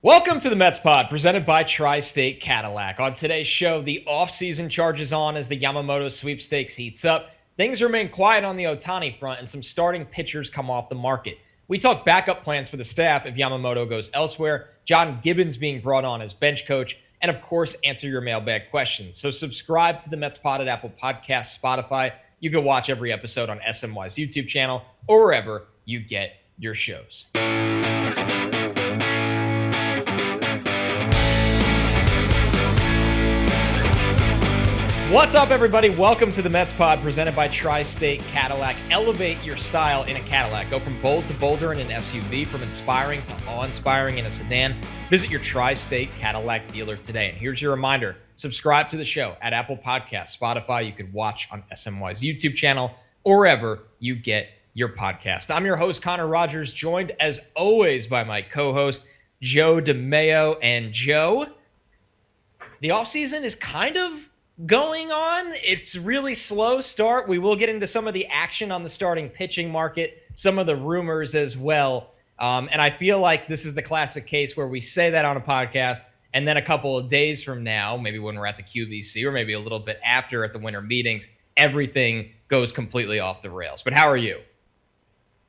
Welcome to the Mets Pod, presented by Tri-State Cadillac. On today's show, the offseason charges on as the Yamamoto sweepstakes heats up. Things remain quiet on the Ohtani front, and some starting pitchers come off the market. We talk backup plans for the staff if Yamamoto goes elsewhere, John Gibbons being brought on as bench coach, and of course, answer your mailbag questions. So subscribe to the Mets Pod at Apple Podcasts, Spotify. You can watch every episode on SNY's YouTube channel or wherever you get your shows. What's up, everybody? Welcome to the Mets Pod, presented by Tri-State Cadillac. Elevate your style in a Cadillac. Go from bold to bolder in an SUV, from inspiring to awe-inspiring in a sedan. Visit your Tri-State Cadillac dealer today. And here's your reminder. Subscribe to the show at Apple Podcasts, Spotify. You can watch on SNY's YouTube channel or wherever you get your podcast. I'm your host, Connor Rogers, joined as always by my co-host, Joe DeMayo. And Joe, the offseason is kind of going on. It's really slow start. We will get into some of the action on the starting pitching market, some of the rumors as well. And I feel like this is the classic case where we say that on a podcast, and then a couple of days from now, maybe when we're at the QVC or maybe a little bit after at the winter meetings, everything goes completely off the rails. But how are you?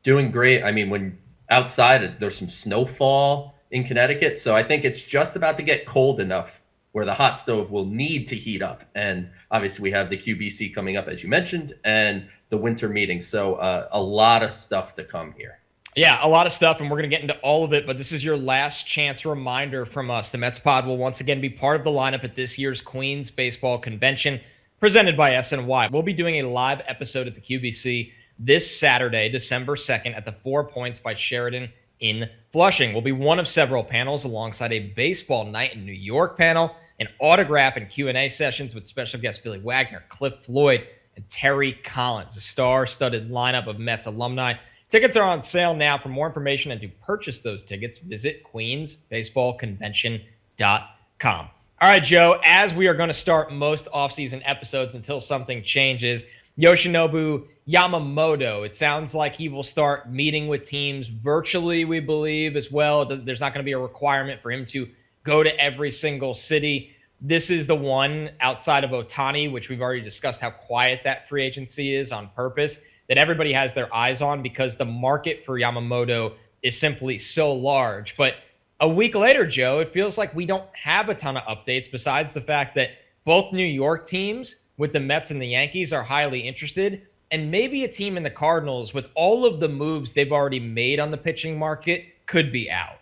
Doing great. I mean, when outside, there's some snowfall in Connecticut, so I think it's just about to get cold enough where the hot stove will need to heat up. And obviously we have the QBC coming up, as you mentioned, and the winter meeting. So a lot of stuff to come here. Yeah, a lot of stuff, and we're going to get into all of it, but this is your last chance reminder from us. The Mets Pod will once again be part of the lineup at this year's Queens Baseball Convention, presented by SNY. We'll be doing a live episode at the QBC this Saturday, December 2nd, at the 4 Points by Sheridan in Flushing. Will be one of several panels alongside a baseball night in New York panel, an autograph and Q&A sessions with special guests Billy Wagner, Cliff Floyd, and Terry Collins, a star-studded lineup of Mets alumni. Tickets are on sale now. For more information and to purchase those tickets, visit queensbaseballconvention.com. All right, Joe, as we are going to start most offseason episodes until something changes, Yoshinobu Yamamoto, it sounds like he will start meeting with teams virtually, we believe, as well. There's not going to be a requirement for him to go to every single city. This is the one outside of Ohtani, which we've already discussed how quiet that free agency is on purpose, that everybody has their eyes on because the market for Yamamoto is simply so large. But a week later, Joe, it feels like we don't have a ton of updates besides the fact that both New York teams with the Mets and the Yankees are highly interested, and maybe a team in the Cardinals with all of the moves they've already made on the pitching market could be out.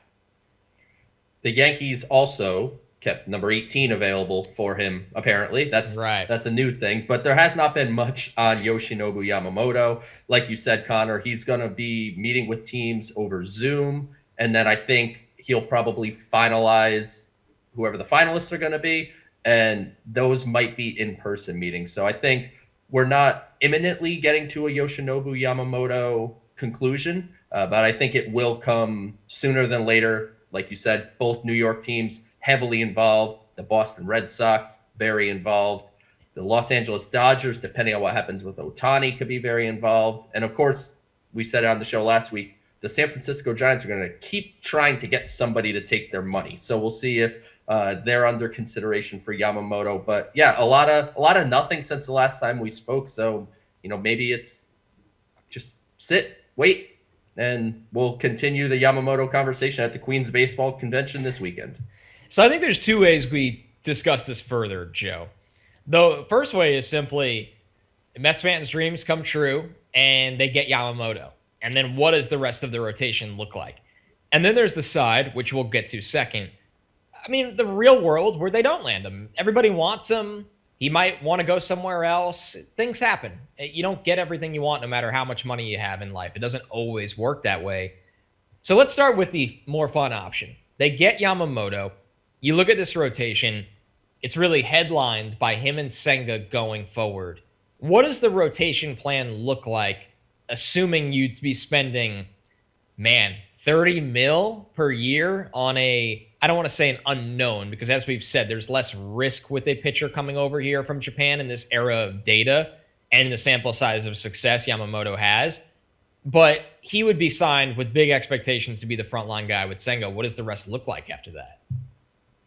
The Yankees also kept number 18 available for him, apparently. That's right. That's a new thing, but there has not been much on Yoshinobu Yamamoto. Like you said, Connor, he's going to be meeting with teams over Zoom, and then I think he'll probably finalize whoever the finalists are going to be, and those might be in-person meetings. So I think we're not imminently getting to a Yoshinobu Yamamoto conclusion, but I think it will come sooner than later. Like you said, both New York teams heavily involved. The Boston Red Sox, very involved. The Los Angeles Dodgers, depending on what happens with Ohtani, could be very involved. And of course, we said it on the show last week, the San Francisco Giants are going to keep trying to get somebody to take their money. So we'll see if they're under consideration for Yamamoto. But yeah, a lot of nothing since the last time we spoke. So, maybe it's just sit, wait, and we'll continue the Yamamoto conversation at the Queens Baseball Convention this weekend. So I think there's two ways we discuss this further, Joe. The first way is simply Mets fans' dreams come true and they get Yamamoto. And then what does the rest of the rotation look like? And then there's the side, which we'll get to second. I mean, the real world where they don't land him. Everybody wants him. He might want to go somewhere else. Things happen. You don't get everything you want no matter how much money you have in life. It doesn't always work that way. So let's start with the more fun option. They get Yamamoto. You look at this rotation, it's really headlined by him and Senga going forward. What does the rotation plan look like, assuming you'd be spending, 30 mil per year on I don't want to say an unknown, because as we've said, there's less risk with a pitcher coming over here from Japan in this era of data and the sample size of success Yamamoto has. But he would be signed with big expectations to be the frontline guy with Senga. What does the rest look like after that?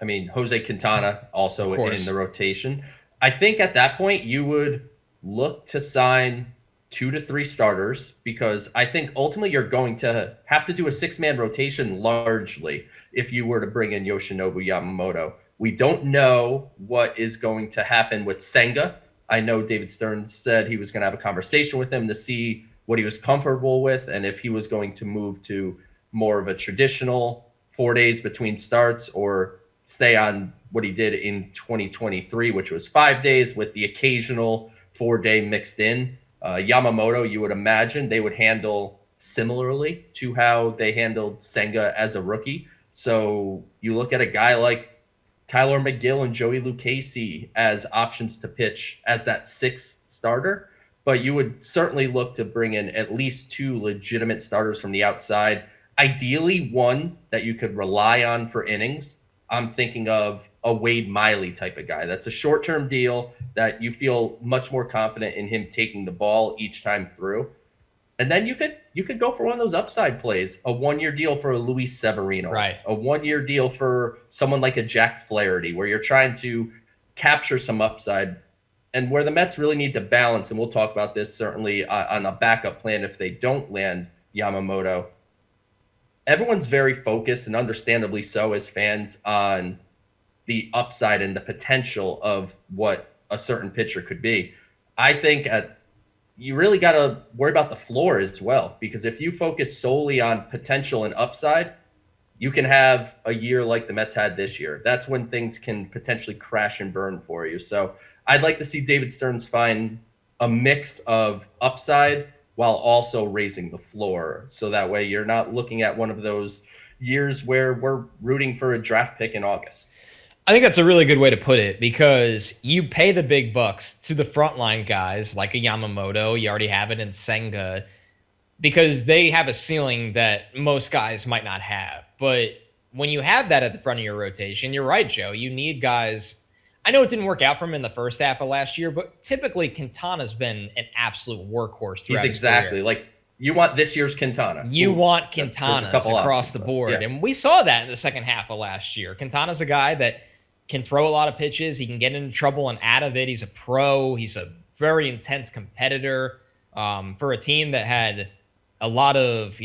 I mean, Jose Quintana also in the rotation. I think at that point you would look to sign 2 to 3 starters, because I think ultimately you're going to have to do a 6-man rotation largely if you were to bring in Yoshinobu Yamamoto. We don't know what is going to happen with Senga. I know David Stern said he was going to have a conversation with him to see what he was comfortable with and if he was going to move to more of a traditional 4 days between starts or stay on what he did in 2023, which was 5 days with the occasional 4-day mixed in. Yamamoto, you would imagine they would handle similarly to how they handled Senga as a rookie. So you look at a guy like Tyler McGill and Joey Lucchesi as options to pitch as that 6th starter, but you would certainly look to bring in at least 2 legitimate starters from the outside, ideally one that you could rely on for innings. I'm thinking of a Wade Miley type of guy. That's a short-term deal that you feel much more confident in him taking the ball each time through. And then you could go for one of those upside plays, a 1-year deal for a Luis Severino, right? A 1-year deal for someone like a Jack Flaherty, where you're trying to capture some upside, and where the Mets really need to balance. And we'll talk about this certainly on a backup plan if they don't land Yamamoto. Everyone's very focused, and understandably so as fans, on the upside and the potential of what a certain pitcher could be. I think you really got to worry about the floor as well, because if you focus solely on potential and upside, you can have a year like the Mets had this year. That's when things can potentially crash and burn for you. So I'd like to see David Stearns find a mix of upside while also raising the floor. So that way you're not looking at one of those years where we're rooting for a draft pick in August. I think that's a really good way to put it, because you pay the big bucks to the frontline guys like a Yamamoto. You already have it in Senga, because they have a ceiling that most guys might not have. But when you have that at the front of your rotation, you're right, Joe. You need guys. I know it didn't work out for him in the first half of last year, but typically Quintana's been an absolute workhorse throughout his career. Like, you want this year's Quintana. You want Quintana's across the board. Yeah. And we saw that in the second half of last year. Quintana's a guy that can throw a lot of pitches. He can get into trouble and out of it. He's a pro. He's a very intense competitor. For a team that had a lot of,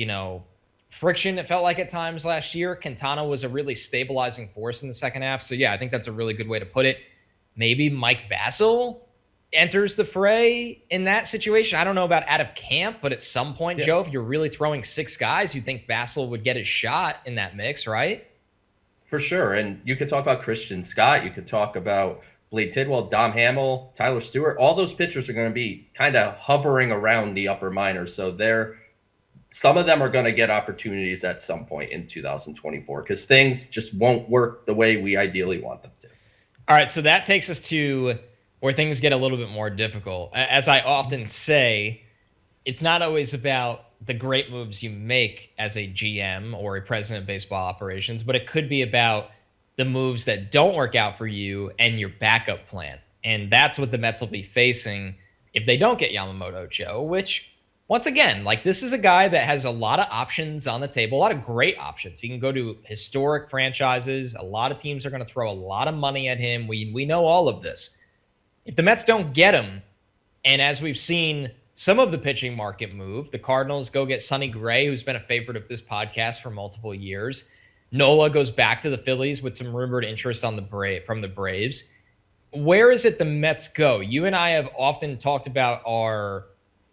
friction, it felt like at times last year, Quintana was a really stabilizing force in the second half. So, yeah, I think that's a really good way to put it. Maybe Mike Vasil enters the fray in that situation. I don't know about out of camp, but at some point, Joe, if you're really throwing 6 guys, you think Vasil would get his shot in that mix, right? For sure. And you could talk about Christian Scott. You could talk about Blade Tidwell, Dom Hamill, Tyler Stewart. All those pitchers are going to be kind of hovering around the upper minors. So some of them are going to get opportunities at some point in 2024, because things just won't work the way we ideally want them to. All right. So that takes us to where things get a little bit more difficult. As I often say, it's not always about the great moves you make as a GM or a president of baseball operations, but it could be about the moves that don't work out for you and your backup plan. And that's what the Mets will be facing if they don't get Yamamoto, Joe, which, once again, like, this is a guy that has a lot of options on the table, a lot of great options. He can go to historic franchises. A lot of teams are going to throw a lot of money at him. We know all of this. If the Mets don't get him, and as we've seen some of the pitching market move, the Cardinals go get Sonny Gray, who's been a favorite of this podcast for multiple years. Nola goes back to the Phillies with some rumored interest on from the Braves. Where is it the Mets go? You and I have often talked about our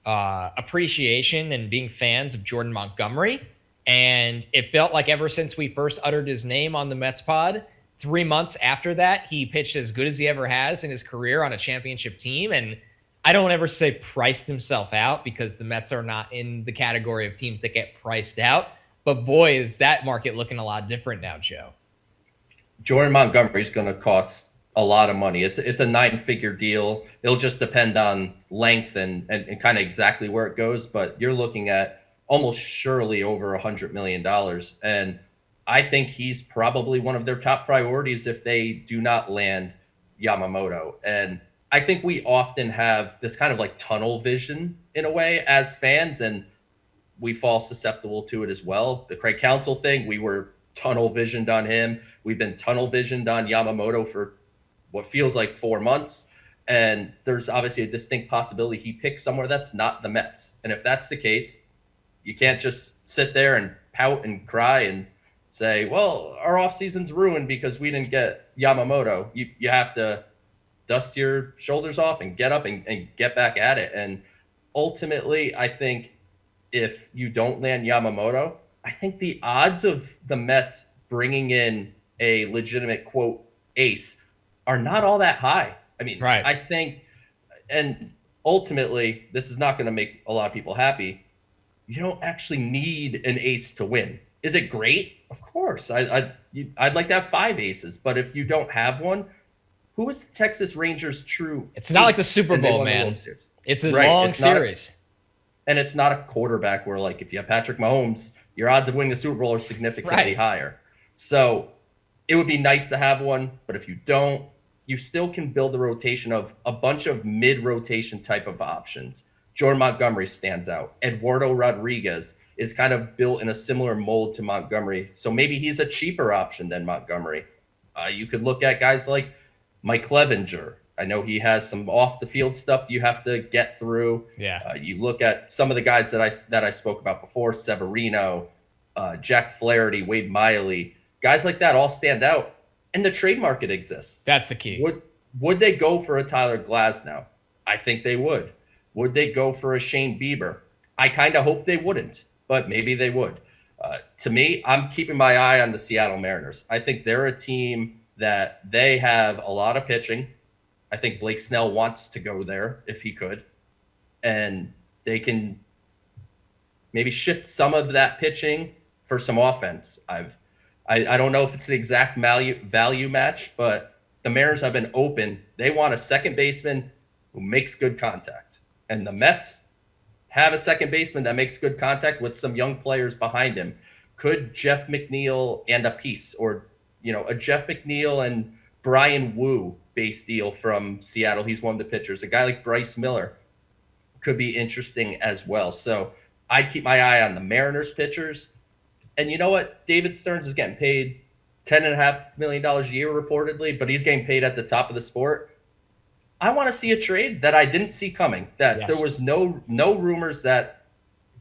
appreciation and being fans of Jordan Montgomery. And it felt like ever since we first uttered his name on the Mets pod, 3 months after that, he pitched as good as he ever has in his career on a championship team. And I don't ever say priced himself out, because the Mets are not in the category of teams that get priced out. But boy, is that market looking a lot different now, Joe. Jordan Montgomery is going to cost a lot of money. It's a 9-figure deal. It'll just depend on length and kind of exactly where it goes. But you're looking at almost surely over $100 million. And I think he's probably one of their top priorities if they do not land Yamamoto. And I think we often have this kind of like tunnel vision in a way as fans, and we fall susceptible to it as well. The Craig Counsell thing, we were tunnel visioned on him. We've been tunnel visioned on Yamamoto for what feels like 4 months. And there's obviously a distinct possibility he picks somewhere that's not the Mets. And if that's the case, you can't just sit there and pout and cry and say, well, our offseason's ruined because we didn't get Yamamoto. You have to dust your shoulders off and get up and get back at it. And ultimately, I think if you don't land Yamamoto, I think the odds of the Mets bringing in a legitimate, quote, ace are not all that high. I mean, right. I think, and ultimately, this is not going to make a lot of people happy. You don't actually need an ace to win. Is it great? Of course. I'd like to have 5 aces, but if you don't have one, who is the Texas Rangers' true It's not like the Super Bowl, man. It's a long series. And it's not a quarterback where, like, if you have Patrick Mahomes, your odds of winning the Super Bowl are significantly higher. So it would be nice to have one, but if you don't, you still can build a rotation of a bunch of mid-rotation type of options. Jordan Montgomery stands out. Eduardo Rodriguez is kind of built in a similar mold to Montgomery, so maybe he's a cheaper option than Montgomery. You could look at guys like Mike Clevenger. I know he has some off-the-field stuff you have to get through. Yeah. You look at some of the guys that I spoke about before, Severino, Jack Flaherty, Wade Miley. Guys like that all stand out, and the trade market exists. That's the key. Would they go for a Tyler Glasnow? I think they would. Would they go for a Shane Bieber? I kind of hope they wouldn't, but maybe they would. To me, I'm keeping my eye on the Seattle Mariners. I think they're a team that they have a lot of pitching. I think Blake Snell wants to go there if he could. And they can maybe shift some of that pitching for some offense. I don't know if it's the exact value match, but the Mariners have been open. They want a second baseman who makes good contact. And the Mets have a second baseman that makes good contact with some young players behind him. Could Jeff McNeil and a piece, or, a Jeff McNeil and Brian Wu base deal from Seattle? He's one of the pitchers. A guy like Bryce Miller could be interesting as well. So I'd keep my eye on the Mariners pitchers. And you know what? David Stearns is getting paid $10.5 million a year reportedly, but he's getting paid at the top of the sport. I want to see a trade that I didn't see coming, that there was no rumors that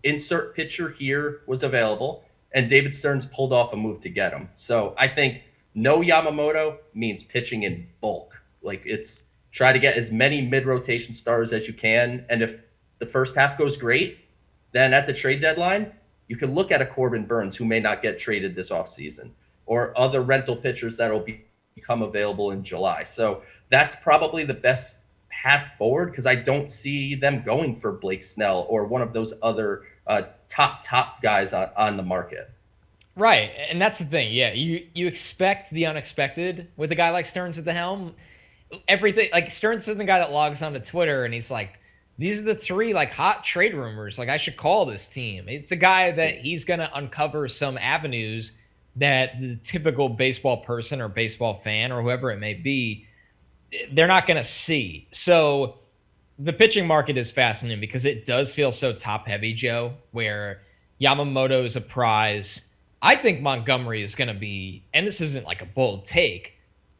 insert pitcher here was available, and David Stearns pulled off a move to get him. So I think no Yamamoto means pitching in bulk. Like, it's try to get as many mid-rotation stars as you can, and if the first half goes great, then at the trade deadline, you can look at a Corbin Burns who may not get traded this offseason, or other rental pitchers that will become available in July. So that's probably the best path forward, because I don't see them going for Blake Snell or one of those other top guys on the market. Right. And that's the thing. Yeah. You expect the unexpected with a guy like Stearns at the helm. Everything, like, Stearns is the guy that logs onto Twitter and he's like, these are the 3 like hot trade rumors. Like, I should call this team. It's a guy that he's going to uncover some avenues that the typical baseball person or baseball fan or whoever it may be, they're not going to see. So the pitching market is fascinating because it does feel so top heavy, Joe, where Yamamoto is a prize. I think Montgomery is going to be, and this isn't like a bold take,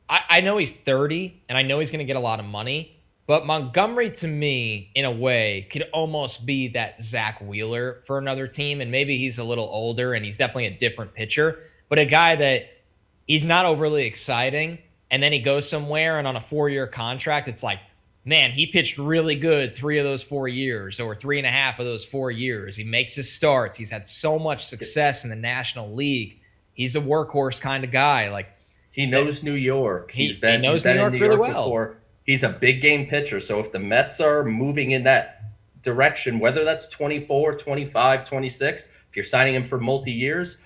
I know he's 30 and I know he's going to get a lot of money, but Montgomery to me, in a way, could almost be that Zach Wheeler for another team. And maybe he's a little older and he's definitely a different pitcher, but a guy that he's not overly exciting. And then he goes somewhere and on a 4-year contract, it's like, man, he pitched really good 3 of those 4 years or 3.5 of those 4 years. He makes his starts. He's had so much success in the National League. He's a workhorse kind of guy. Like, he knows New York. He knows New York really well. Before. He's a big game pitcher. So if the Mets are moving in that direction, whether that's 24, 25, 26, if you're signing him for multi-years,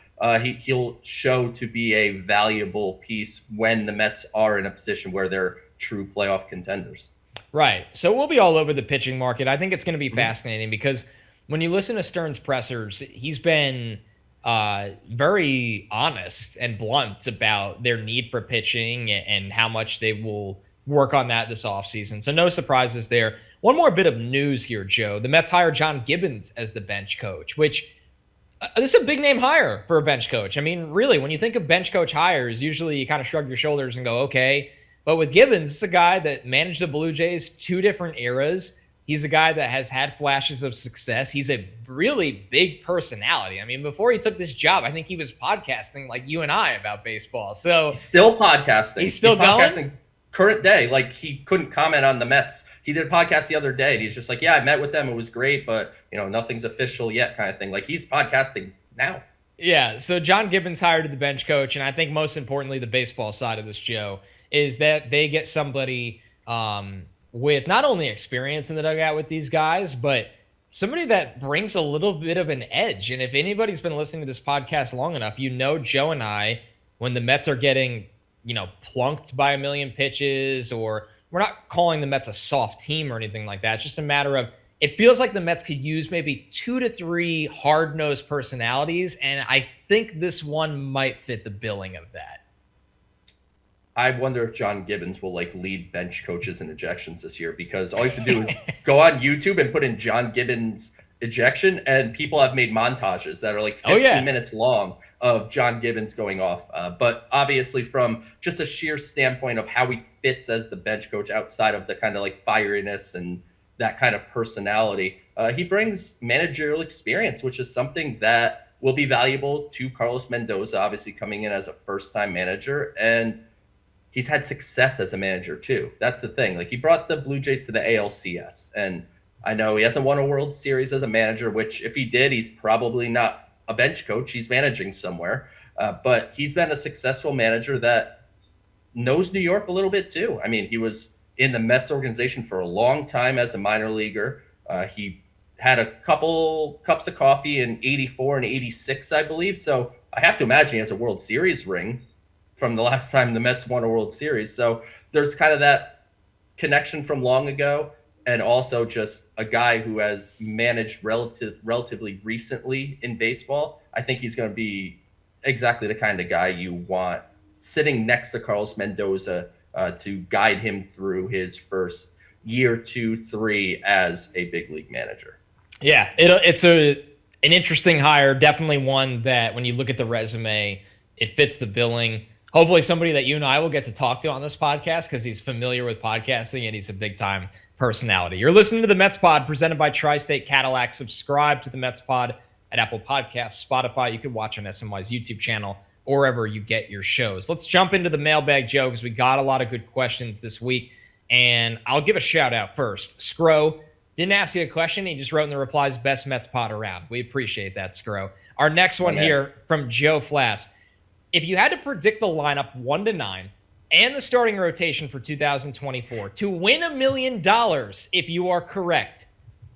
he'll show to be a valuable piece when the Mets are in a position where they're true playoff contenders. Right. So we'll be all over the pitching market. I think it's going to be fascinating because when you listen to Stearns' pressers, he's been very honest and blunt about their need for pitching and how much they will work on that this offseason. So no surprises there. One more bit of news here, Joe. The Mets hired John Gibbons as the bench coach, which This is a big name hire for a bench coach. I mean, really, when you think of bench coach hires, usually you kind of shrug your shoulders and go, okay. But with Gibbons, it's a guy that managed the Blue Jays 2 different eras. He's a guy that has had flashes of success. He's a really big personality. I mean, before he took this job, I think he was podcasting like you and I about baseball. So he's still podcasting. He's still podcasting current day. Like, he couldn't comment on the Mets. He did a podcast the other day, and he's just like, yeah, I met with them. It was great, but nothing's official yet, kind of thing. Like, he's podcasting now. Yeah. So John Gibbons hired the bench coach, and I think most importantly, the baseball side of this, Joe, is that they get somebody with not only experience in the dugout with these guys, but somebody that brings a little bit of an edge. And if anybody's been listening to this podcast long enough, Joe and I, when the Mets are getting, plunked by a million pitches, or we're not calling the Mets a soft team or anything like that. It's just a matter of, it feels like the Mets could use maybe 2 to 3 hard-nosed personalities. And I think this one might fit the billing of that. I wonder if John Gibbons will lead bench coaches in ejections this year, because all you have to do is go on YouTube and put in John Gibbons ejection, and people have made montages that are 15 minutes long of John Gibbons going off. But obviously, from just a sheer standpoint of how he fits as the bench coach outside of the kind of fieriness and that kind of personality, he brings managerial experience, which is something that will be valuable to Carlos Mendoza, obviously coming in as a first-time manager. And he's had success as a manager too. That's the thing. He brought the Blue Jays to the ALCS, and I know he hasn't won a World Series as a manager, which if he did, he's probably not a bench coach. He's managing somewhere. But he's been a successful manager that knows New York a little bit too. I mean, he was in the Mets organization for a long time as a minor leaguer. He had a couple cups of coffee in 84 and 86, I believe. So I have to imagine he has a World Series ring from the last time the Mets won a World Series. So there's kind of that connection from long ago, and also just a guy who has managed relatively recently in baseball. I think he's going to be exactly the kind of guy you want sitting next to Carlos Mendoza to guide him through his first year, 2, 3 as a big league manager. Yeah, it's an interesting hire. Definitely one that when you look at the resume, it fits the billing. Hopefully somebody that you and I will get to talk to on this podcast, because he's familiar with podcasting and he's a big time personality. You're listening to the Mets Pod presented by Tri-State Cadillac. Subscribe to the Mets Pod at Apple Podcasts, Spotify. You can watch on SNY's YouTube channel or wherever you get your shows. Let's jump into the mailbag, Joe, because we got a lot of good questions this week. And I'll give a shout out first. Scro didn't ask you a question. He just wrote in the replies, best Mets pod around. We appreciate that, Scro. Our next one here from Joe Flass. If you had to predict the lineup 1 to 9 and the starting rotation for 2024 to win $1 million, if you are correct,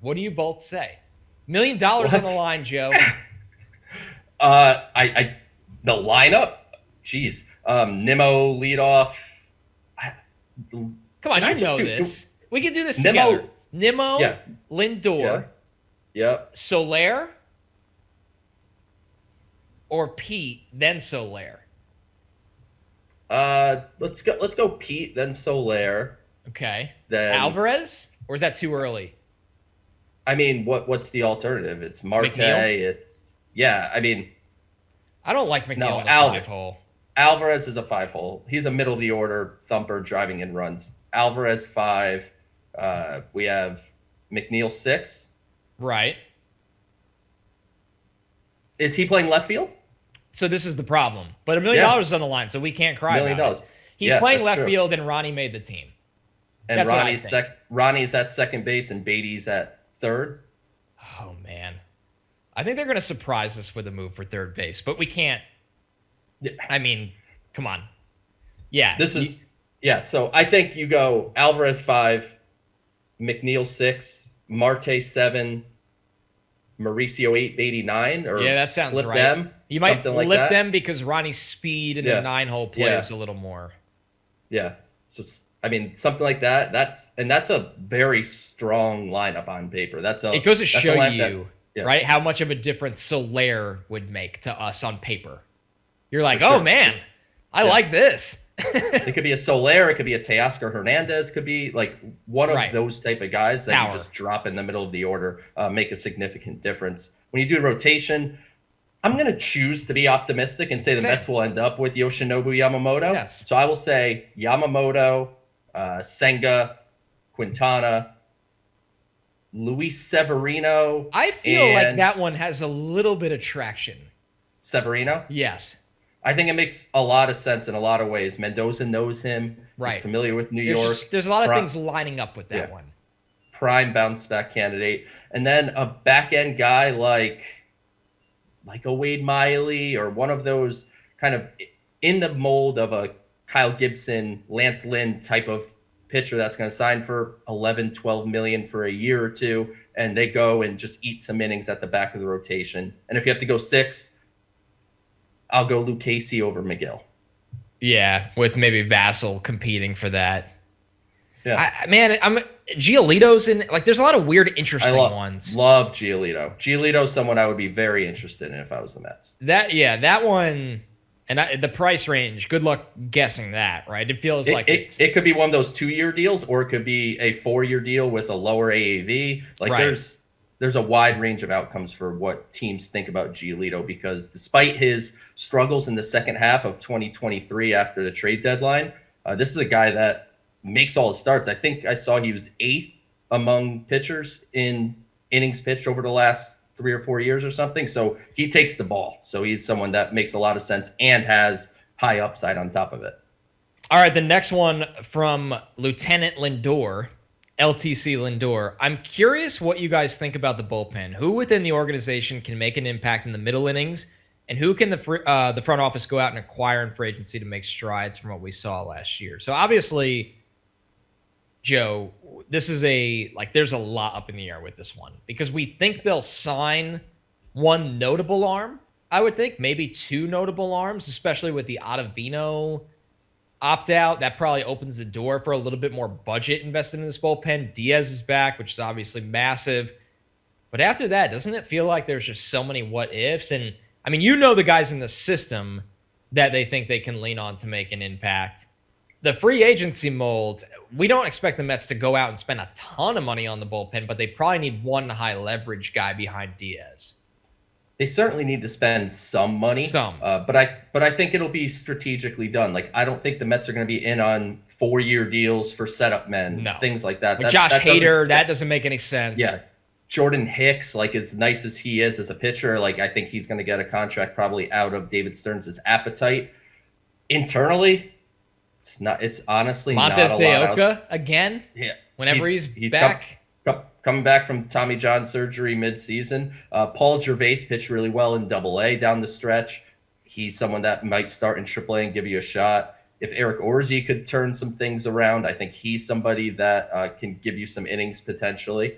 what do you both say? $1 million on the line, Joe. The lineup, geez. Nimmo leadoff. Come on, this. We can do this together. Nimmo, yeah. Lindor, yeah. Soler, or Pete, then Soler. Let's go Pete, then Soler. Okay. Then Alvarez, or is that too early? I mean, what's the alternative? It's Marte. McNeil? I don't like McNeil in the 5-hole. Alvarez is a 5-hole. He's a middle of the order thumper driving in runs. Alvarez 5. We have McNeil 6. Right. Is he playing left field? So this is the problem. But $1 million is on the line, so we can't cry $1 million. about it. He's playing left field, and Ronnie made the team. And Ronnie's at second base, and Beatty's at third. Oh, man. I think they're going to surprise us with a move for third base, but we can't. I mean, come on. Yeah. So I think you go Alvarez 5, McNeil 6, Marte 7, Mauricio 8, Beatty 9, or yeah, that sounds flip right. them. You might flip them because Ronnie's speed in the 9-hole plays a little more. Yeah. So something like that. That's a very strong lineup on paper. It goes to show you, right, how much of a difference Soler would make to us on paper. You're like, oh man, I like this. It could be a Soler, it could be a Teoscar Hernandez, could be one of those type of guys that you just drop in the middle of the order, make a significant difference. When you do rotation, I'm going to choose to be optimistic and say the Mets will end up with Yoshinobu Yamamoto. Yes. So I will say Yamamoto, Senga, Quintana, Luis Severino. I feel like that one has a little bit of traction. Severino? Yes. I think it makes a lot of sense in a lot of ways. Mendoza knows him. Right. He's familiar with New York. There's a lot of things lining up with that one. Prime bounce back candidate. And then a back end guy like a Wade Miley or one of those kind of in the mold of a Kyle Gibson, Lance Lynn type of pitcher that's going to sign for 11, 12 million for a year or two. And they go and just eat some innings at the back of the rotation. And if you have to go 6, I'll go Lucchesi over McGill. Yeah, with maybe Vassell competing for that. Yeah, I'm Giolito's in, like, there's a lot of weird, interesting ones. Love Giolito. Giolito's someone I would be very interested in if I was the Mets. That one, and the price range. Good luck guessing that, right? It feels like it could be one of those 2-year deals, or it could be a 4-year deal with a lower AAV. Like there's a wide range of outcomes for what teams think about Giolito, because despite his struggles in the second half of 2023 after the trade deadline, this is a guy that makes all his starts. I think I saw he was 8th among pitchers in innings pitched over the last 3 or 4 years or something. So he takes the ball. So he's someone that makes a lot of sense and has high upside on top of it. All right, the next one from Lieutenant Lindor. LTC Lindor. I'm curious what you guys think about the bullpen. Who within the organization can make an impact in the middle innings, and who can the front office go out and acquire in free agency to make strides from what we saw last year? So obviously, Joe, this is there's a lot up in the air with this one, because we think they'll sign one notable arm. I would think maybe 2 notable arms, especially with the Ottavino opt-out. That probably opens the door for a little bit more budget invested in this bullpen. Diaz is back, which is obviously massive. But after that, doesn't it feel like there's just so many what-ifs? And, I mean, the guys in the system that they think they can lean on to make an impact. The free agency mold, we don't expect the Mets to go out and spend a ton of money on the bullpen, but they probably need one high-leverage guy behind Diaz. They certainly need to spend some money, but I think it'll be strategically done. Like, I don't think the Mets are going to be in on 4-year deals for setup men, things like that. Josh Hader, that doesn't make any sense. Yeah, Jordan Hicks, like, as nice as he is as a pitcher, like, I think he's going to get a contract probably out of David Stearns' appetite. Internally, it's honestly Montes not a lot. De Oca again. Yeah, whenever he's back. Coming back from Tommy John surgery mid-season. Paul Gervais pitched really well in Double-A down the stretch. He's someone that might start in Triple-A and give you a shot. If Eric Orsi could turn some things around, I think he's somebody that can give you some innings potentially.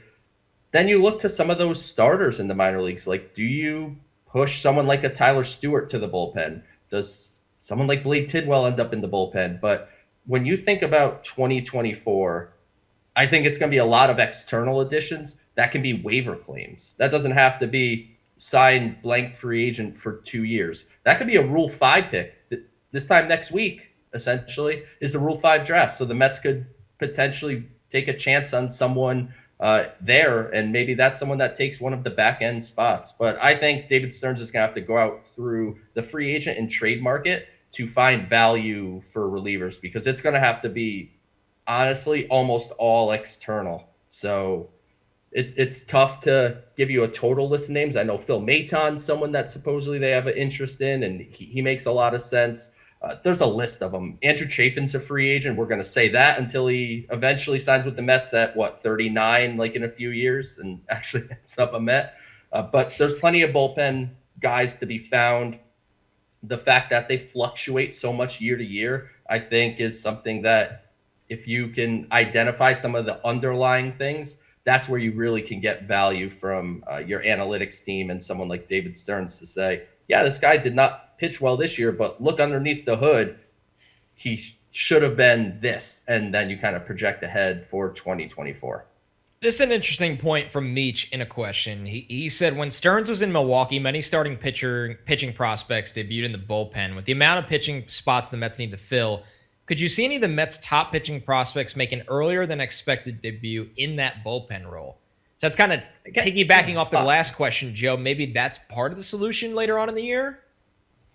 Then you look to some of those starters in the minor leagues. Like, do you push someone like a Tyler Stewart to the bullpen? Does someone like Blade Tidwell end up in the bullpen? But when you think about 2024, I think it's going to be a lot of external additions. That can be waiver claims. That doesn't have to be sign blank free agent for 2 years. That could be a Rule 5 pick. This time next week, essentially, is the Rule 5 draft. So the Mets could potentially take a chance on someone there, and maybe that's someone that takes one of the back end spots. But I think David Stearns is going to have to go out through the free agent and trade market to find value for relievers, because it's going to have to be, honestly, almost all external. So it's tough to give you a total list of names. I know Phil Maton's someone that supposedly they have an interest in, and he makes a lot of sense. There's a list of them. Andrew Chafin's a free agent. We're going to say that until he eventually signs with the Mets at, 39, like in a few years, and actually ends up a Met. But there's plenty of bullpen guys to be found. The fact that they fluctuate so much year to year, I think, is something that, if you can identify some of the underlying things, that's where you really can get value from your analytics team and someone like David Stearns to say, yeah, this guy did not pitch well this year, but look underneath the hood, he should have been this. And then you kind of project ahead for 2024. This is an interesting point from Meach in a question. He said, when Stearns was in Milwaukee, many starting pitching prospects debuted in the bullpen. With the amount of pitching spots the Mets need to fill, could you see any of the Mets' top pitching prospects make an earlier than expected debut in that bullpen role? So that's kind of piggybacking off the last question, Joe. Maybe that's part of the solution later on in the year?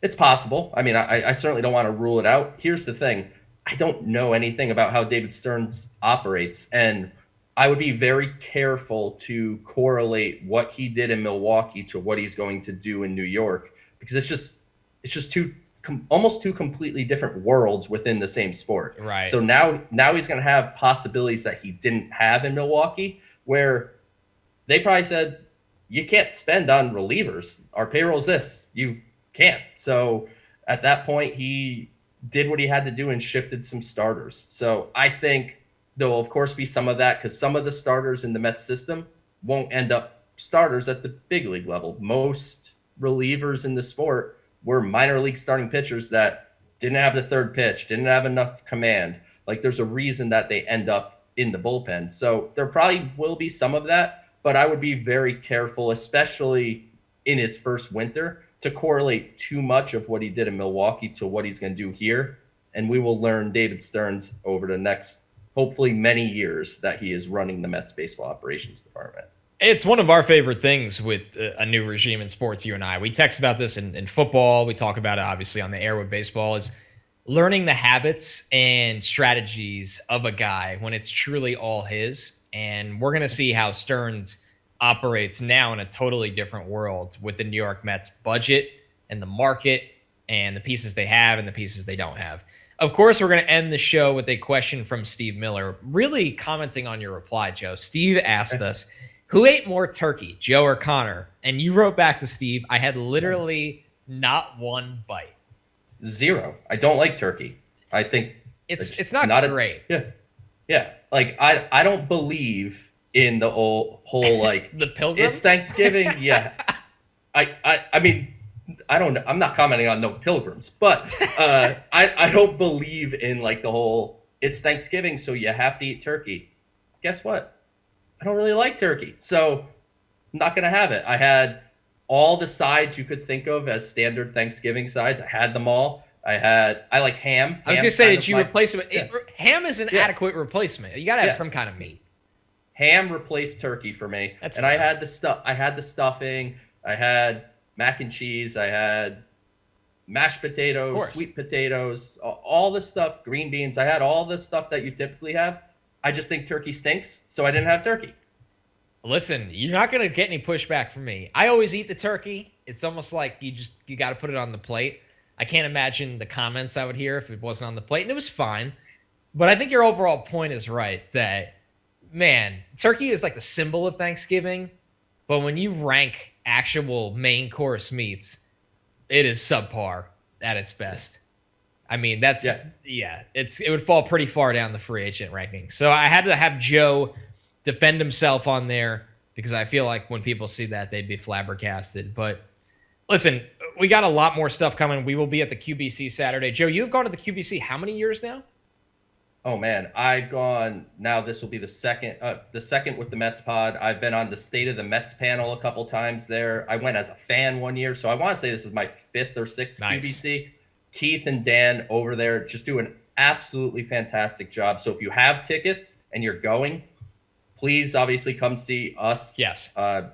It's possible. I mean, I certainly don't want to rule it out. Here's the thing. I don't know anything about how David Stearns operates, and I would be very careful to correlate what he did in Milwaukee to what he's going to do in New York, because it's just almost two completely different worlds within the same sport. Right. So now he's going to have possibilities that he didn't have in Milwaukee, where they probably said, you can't spend on relievers. Our payroll's this. You can't. So at that point, he did what he had to do and shifted some starters. So I think there will, of course, be some of that, because some of the starters in the Mets system won't end up starters at the big league level. Most relievers in the sport were minor league starting pitchers that didn't have the third pitch, didn't have enough command. Like, there's a reason that they end up in the bullpen. So there probably will be some of that, but I would be very careful, especially in his first winter, to correlate too much of what he did in Milwaukee to what he's going to do here. And we will learn David Stearns over the next, hopefully, many years that he is running the Mets baseball operations department. It's one of our favorite things with a new regime in sports, you and I. We text about this in football. We talk about it, obviously, on the air with baseball, is learning the habits and strategies of a guy when it's truly all his. And we're going to see how Stearns operates now in a totally different world with the New York Mets budget and the market and the pieces they have and the pieces they don't have. Of course, we're going to end the show with a question from Steve Miller, really commenting on your reply, Joe. Steve asked us, who ate more turkey, Joe or Connor? And you wrote back to Steve, I had literally not one bite. Zero. I don't like turkey. I think it's not great. Yeah. Like, I don't believe in the whole like the pilgrims. It's Thanksgiving. Yeah. I mean, I don't know. I'm not commenting on no pilgrims, but I don't believe in like the whole it's Thanksgiving, so you have to eat turkey. Guess what? I don't really like turkey, so I'm not gonna have it. I had all the sides you could think of as standard Thanksgiving sides. I had them all. I like ham. I was gonna say that you replace it with ham is an adequate replacement. You gotta have some kind of meat. Ham replaced turkey for me. That's and fair. I had the stuffing. I had mac and cheese. I had mashed potatoes, sweet potatoes, all the stuff, green beans. I had all the stuff that you typically have. I just think turkey stinks, so I didn't have turkey. Listen, you're not going to get any pushback from me. I always eat the turkey. It's almost like you got to put it on the plate. I can't imagine the comments I would hear if it wasn't on the plate, and it was fine. But I think your overall point is right that, man, turkey is like the symbol of Thanksgiving, but when you rank actual main course meats, it is subpar at its best. I mean, it would fall pretty far down the free agent ranking. So I had to have Joe defend himself on there because I feel like when people see that, they'd be flabbergasted. But listen, we got a lot more stuff coming. We will be at the QBC Saturday. Joe, you've gone to the QBC how many years now? Oh man, I've gone now. This will be the second with the Mets pod. I've been on the State of the Mets panel a couple times there. I went as a fan one year, so I want to say this is my 5th or 6th QBC. Keith and Dan over there just do an absolutely fantastic job. So if you have tickets and you're going, please obviously come see us. Yes.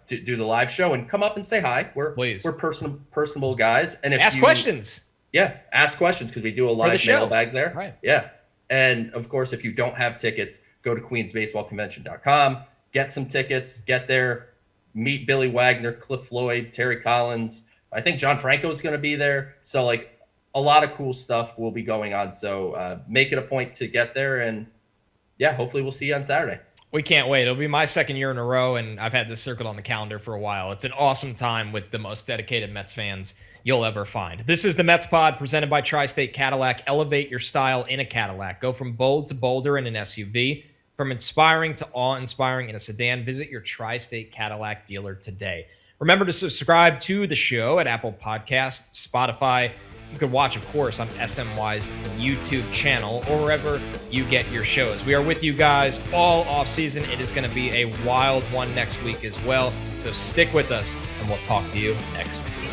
Do the live show and come up and say hi. We're personable guys. And if ask questions. Yeah, ask questions because we do a live mailbag there. Right. Yeah. And of course, if you don't have tickets, go to queensbaseballconvention.com, get some tickets, get there, meet Billy Wagner, Cliff Floyd, Terry Collins. I think John Franco is going to be there. So like a lot of cool stuff will be going on. So make it a point to get there. And yeah, hopefully we'll see you on Saturday. We can't wait. It'll be my 2nd year in a row, and I've had this circled on the calendar for a while. It's an awesome time with the most dedicated Mets fans you'll ever find. This is the Mets Pod presented by Tri-State Cadillac. Elevate your style in a Cadillac. Go from bold to bolder in an SUV. From inspiring to awe-inspiring in a sedan. Visit your Tri-State Cadillac dealer today. Remember to subscribe to the show at Apple Podcasts, Spotify. You can watch, of course, on SNY's YouTube channel or wherever you get your shows. We are with you guys all off-season. It is going to be a wild one next week as well. So stick with us, and we'll talk to you next week.